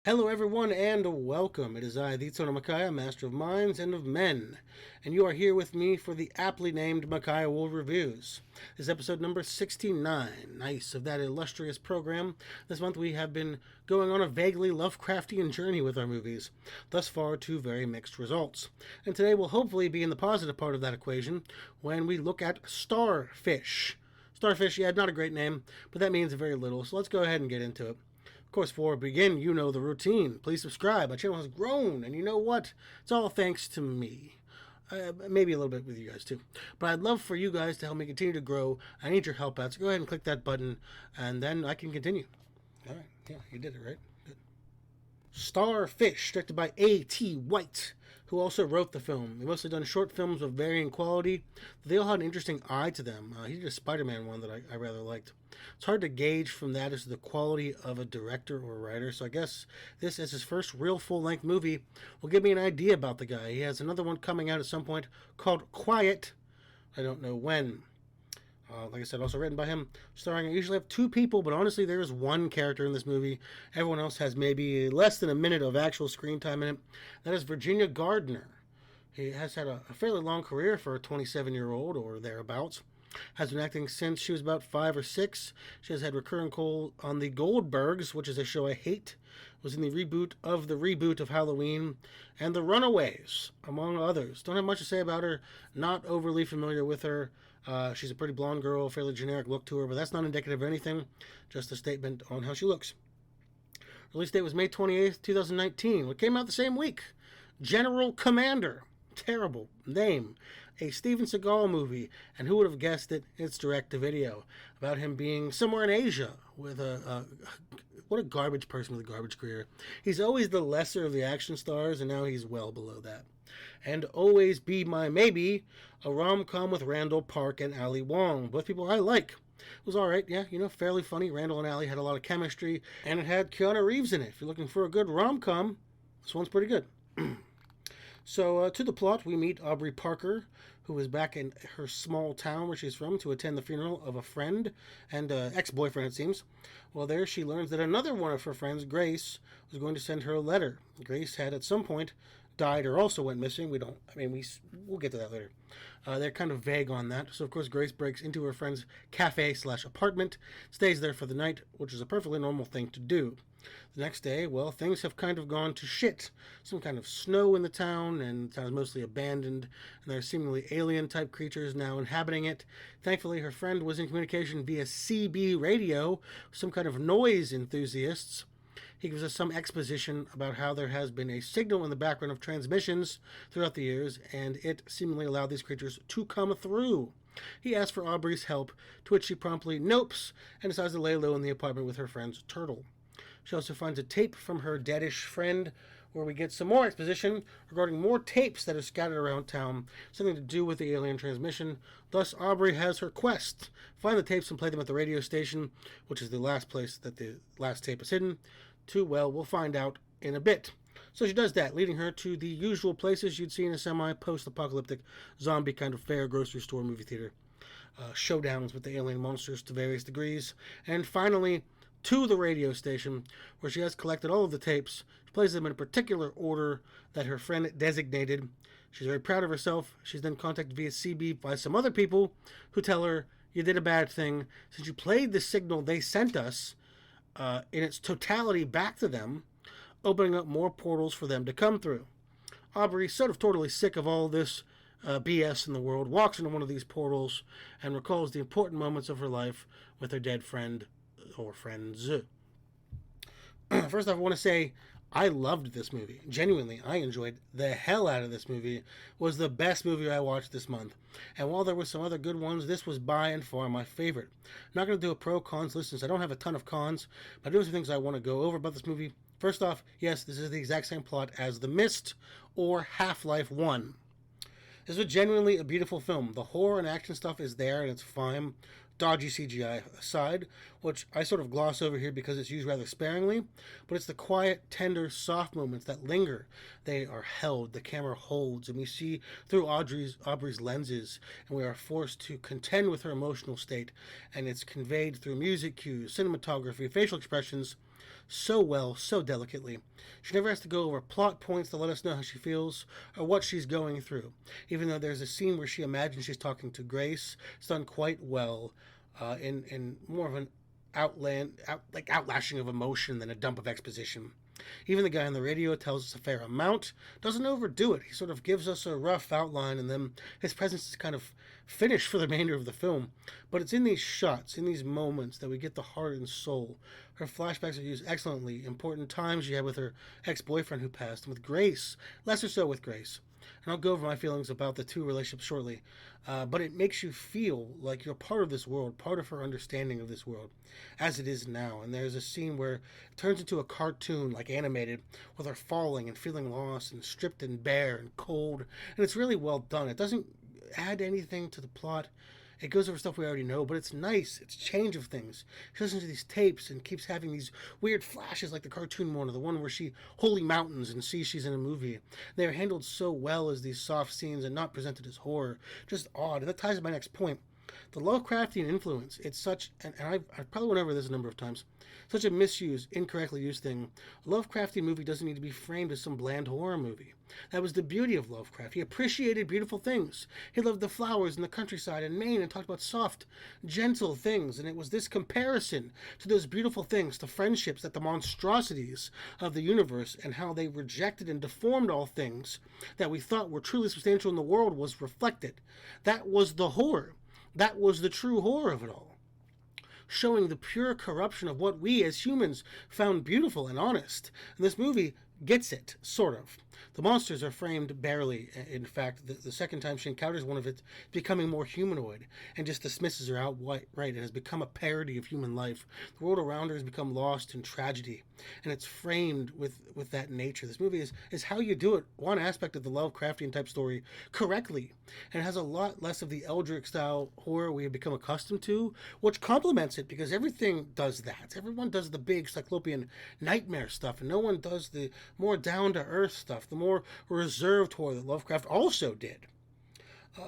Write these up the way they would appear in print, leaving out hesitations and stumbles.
Hello, everyone, and welcome. It is I, the Eternal Makai, Master of Minds and of Men, and you are here with me for the aptly named Makai-World Reviews. This is episode number 69. Nice, of that illustrious program. This month we have been going on a vaguely Lovecraftian journey with our movies, thus far to very mixed results. And today we'll hopefully be in the positive part of that equation when we look at Starfish. Starfish, yeah, not a great name, but that means very little, so let's go ahead and get into it. Of course, before we begin, you know the routine. Please subscribe. My channel has grown, and you know what? It's all thanks to me. Maybe a little bit with you guys, too. But I'd love for you guys to help me continue to grow. I need your help out, so go ahead and click that button, and then I can continue. All right. Yeah, you did it, right? Good. Starfish, directed by A.T. White, who also wrote the film. He mostly done short films of varying quality. They all had an interesting eye to them. He did a Spider-Man one that I rather liked. It's hard to gauge from that as to the quality of a director or a writer, so I guess this, as his first real full-length movie, will give me an idea about the guy. He has another one coming out at some point called Quiet. I don't know when. Like I said, also written by him, starring. I usually have two people, but honestly, there is one character in this movie. Everyone else has maybe less than a minute of actual screen time in it. That is Virginia Gardner. He has had a fairly long career for a 27-year-old or thereabouts. Has been acting since she was about 5 or 6. She has had recurring role on The Goldbergs, which is a show I hate. Was in the reboot of Halloween, and The Runaways, among others. Don't have much to say about her. Not overly familiar with her. She's a pretty blonde girl, fairly generic look to her, but that's not indicative of anything. Just a statement on how she looks. Release date was May 28th, 2019. It came out the same week. General Commander. Terrible name. A Steven Seagal movie, and who would have guessed it? It's direct-to-video, about him being somewhere in Asia with what a garbage person with a garbage career. He's always the lesser of the action stars, and now he's well below that. And Always Be My Maybe, a rom-com with Randall Park and Ali Wong, both people I like. It was alright, yeah, fairly funny. Randall and Ali had a lot of chemistry, and it had Keanu Reeves in it. If you're looking for a good rom-com, this one's pretty good. So, to the plot, we meet Aubrey Parker, who is back in her small town where she's from to attend the funeral of a friend and ex-boyfriend, it seems. Well, there she learns that another one of her friends, Grace, was going to send her a letter. Grace had at some point died or also went missing. We'll get to that later. They're kind of vague on that. So, of course, Grace breaks into her friend's cafe/apartment, stays there for the night, which is a perfectly normal thing to do. The next day, well, things have kind of gone to shit. Some kind of snow in the town, and the town is mostly abandoned, and there are seemingly alien-type creatures now inhabiting it. Thankfully, her friend was in communication via CB radio, some kind of noise enthusiasts. He gives us some exposition about how there has been a signal in the background of transmissions throughout the years, and it seemingly allowed these creatures to come through. He asks for Aubrey's help, to which she promptly nopes and decides to lay low in the apartment with her friend's turtle. She also finds a tape from her deadish friend, where we get some more exposition regarding more tapes that are scattered around town, something to do with the alien transmission. Thus, Aubrey has her quest: find the tapes and play them at the radio station, which is the last place that the last tape is hidden. We'll find out in a bit. So she does that, leading her to the usual places you'd see in a semi-post-apocalyptic zombie kind of fair, grocery store, movie theater. Showdowns with the alien monsters to various degrees. And finally, to the radio station, where she has collected all of the tapes. She plays them in a particular order that her friend designated. She's very proud of herself. She's then contacted via CB by some other people who tell her, you did a bad thing. Since you played the signal they sent us in its totality back to them, opening up more portals for them to come through. Aubrey, sort of totally sick of all this BS in the world, walks into one of these portals and recalls the important moments of her life with her dead friend or friends. First off, I want to say I loved this movie. Genuinely, I enjoyed the hell out of this movie. It was the best movie I watched this month. And while there were some other good ones, this was by and far my favorite. I'm not going to do a pro-cons list since I don't have a ton of cons, but I do have some things I want to go over about this movie. First off, yes, this is the exact same plot as The Mist or Half-Life 1. This was genuinely a beautiful film. The horror and action stuff is there, and it's fine. Dodgy CGI aside, which I sort of gloss over here because it's used rather sparingly, but it's the quiet, tender, soft moments that linger. They are held, the camera holds, and we see through Aubrey's lenses, and we are forced to contend with her emotional state, and it's conveyed through music cues, cinematography, facial expressions, so well, so delicately. She never has to go over plot points to let us know how she feels or what she's going through. Even though there's a scene where she imagines she's talking to Grace, it's done quite well, in more of an outlashing of emotion than a dump of exposition. Even the guy on the radio tells us a fair amount, doesn't overdo it. He sort of gives us a rough outline, and then his presence is kind of finished for the remainder of the film. But it's in these shots, in these moments, that we get the heart and soul. Her flashbacks are used excellently. Important times she had with her ex-boyfriend who passed, and with Grace, lesser so with Grace. And I'll go over my feelings about the two relationships shortly. But it makes you feel like you're part of this world, part of her understanding of this world, as it is now. And there's a scene where it turns into a cartoon, like animated, with her falling and feeling lost and stripped and bare and cold. And it's really well done. It doesn't add anything to the plot. It goes over stuff we already know, but it's nice. It's a change of things. She listens to these tapes and keeps having these weird flashes like the cartoon one, or the one where she holy mountains and sees she's in a movie. They are handled so well as these soft scenes and not presented as horror. Just odd. And that ties to my next point. The Lovecraftian influence, it's such, and I've probably went over this a number of times, such a misused, incorrectly used thing. A Lovecraftian movie doesn't need to be framed as some bland horror movie. That was the beauty of Lovecraft. He appreciated beautiful things. He loved the flowers and the countryside and Maine and talked about soft, gentle things. And it was this comparison to those beautiful things, the friendships, that the monstrosities of the universe and how they rejected and deformed all things that we thought were truly substantial in the world was reflected. That was the horror. That was the true horror of it all, showing the pure corruption of what we as humans found beautiful and honest. And this movie gets it, sort of. The monsters are framed barely. In fact, the second time she encounters one of it, becoming more humanoid and just dismisses her outright. It has become a parody of human life. The world around her has become lost in tragedy, and it's framed with that nature. This movie is how you do it, one aspect of the Lovecraftian type story, correctly. And it has a lot less of the Eldritch style horror we have become accustomed to, which complements it because everything does that. Everyone does the big cyclopean nightmare stuff, and no one does the more down-to-earth stuff, the more reserved horror that Lovecraft also did.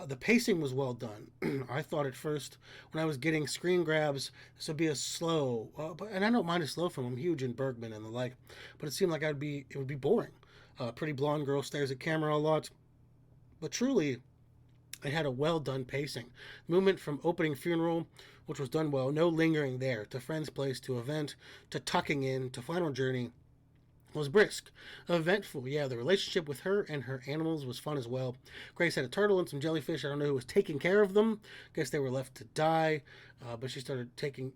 The pacing was well done. I thought at first, when I was getting screen grabs, this would be a slow, and I don't mind a slow film. I'm huge in Bergman and the like, but it seemed like it would be boring. Pretty blonde girl stares at camera a lot, but truly, it had a well done pacing. Movement from opening funeral, which was done well, no lingering there, to friend's place, to event, to tucking in, to final journey, was brisk, eventful. Yeah, the relationship with her and her animals was fun as well. Grace had a turtle and some jellyfish. I don't know who was taking care of them. Guess they were left to die, but she started taking,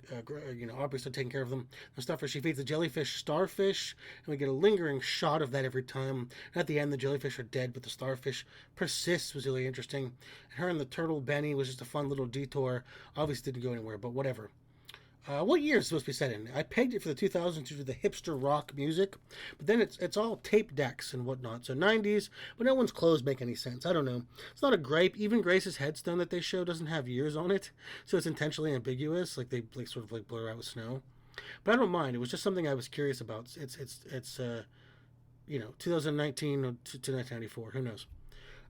Aubrey started taking care of them. The Starfish, she feeds the jellyfish Starfish, and we get a lingering shot of that every time. And at the end, the jellyfish are dead, but the Starfish persists. Was really interesting. And her and the turtle Benny was just a fun little detour. Obviously didn't go anywhere, but whatever. What year is it supposed to be set in? I pegged it for the 2000s due to the hipster rock music, but then it's all tape decks and whatnot. So 90s, but no one's clothes make any sense. I don't know. It's not a gripe. Even Grace's headstone that they show doesn't have years on it, so it's intentionally ambiguous. Like they sort of blur out with snow. But I don't mind. It was just something I was curious about. It's 2019 to 1994. Who knows?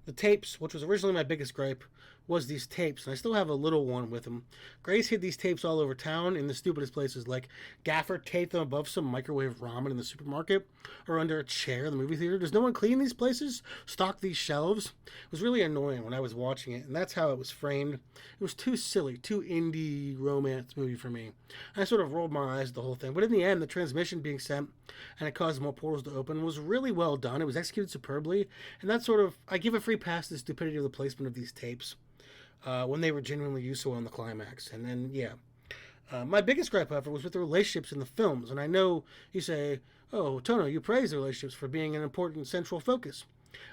The tapes, which was originally my biggest gripe, was these tapes, and I still have a little one with them. Grace hid these tapes all over town in the stupidest places, like Gaffer taped them above some microwave ramen in the supermarket or under a chair in the movie theater. Does no one clean these places? Stock these shelves? It was really annoying when I was watching it, and that's how it was framed. It was too silly, too indie romance movie for me. I sort of rolled my eyes at the whole thing, but in the end, the transmission being sent and it caused more portals to open was really well done. It was executed superbly, and that's sort of, I give a free pass to the stupidity of the placement of these tapes. When they were genuinely useful in the climax. And then, yeah. My biggest gripe, however, was with the relationships in the films. And I know you say, oh, Tono, you praise the relationships for being an important central focus.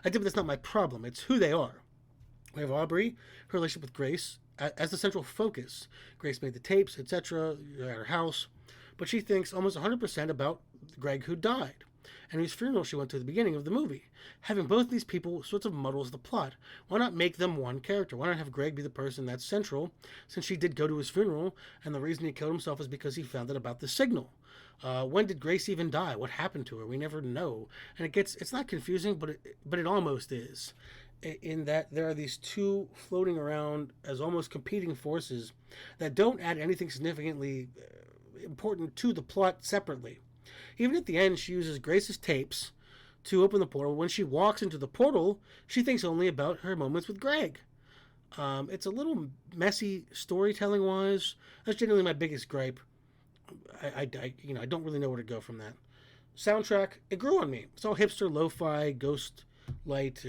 I did, but that's not my problem. It's who they are. We have Aubrey, her relationship with Grace, as the central focus. Grace made the tapes, etc., at her house. But she thinks almost 100% about Greg who died, and whose funeral she went to at the beginning of the movie. Having both these people sorts of muddles the plot. Why not make them one character? Why not have Greg be the person that's central, since she did go to his funeral, and the reason he killed himself is because he found out about the signal. When did Grace even die? What happened to her? We never know. And it's not confusing, but it almost is. In that there are these two floating around as almost competing forces that don't add anything significantly important to the plot separately. Even at the end, she uses Grace's tapes to open the portal. When she walks into the portal, she thinks only about her moments with Greg. It's a little messy storytelling-wise. That's generally my biggest gripe. I don't really know where to go from that. Soundtrack, it grew on me. It's all hipster, lo-fi, ghost light,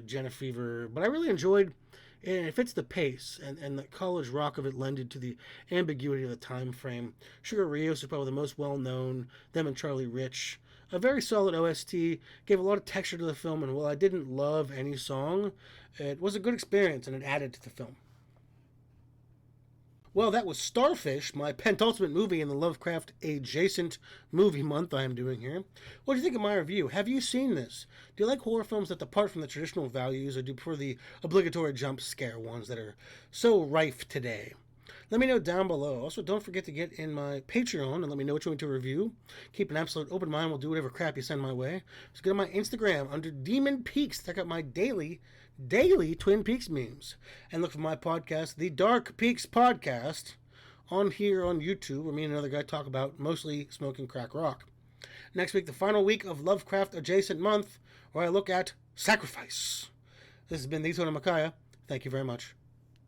Jenna Fever, but I really enjoyed it, and it fits the pace, and the college rock of it lended to the ambiguity of the time frame. Sugar Rios is probably the most well-known, them and Charlie Rich. A very solid OST, gave a lot of texture to the film, and while I didn't love any song, it was a good experience, and it added to the film. Well, that was Starfish, my penultimate movie in the Lovecraft adjacent movie month I am doing here. What do you think of my review? Have you seen this? Do you like horror films that depart from the traditional values, or do you prefer the obligatory jump scare ones that are so rife today? Let me know down below. Also, don't forget to get in my Patreon and let me know what you want to review. Keep an absolute open mind. We'll do whatever crap you send my way. Just go to my Instagram under Demon Peaks. Check out my daily Twin Peaks memes. And look for my podcast, The Dark Peaks Podcast, on here on YouTube, where me and another guy talk about mostly smoking crack rock. Next week, the final week of Lovecraft adjacent month, where I look at Sacrifice. This has been the Tony Makai. Thank you very much,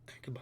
and goodbye.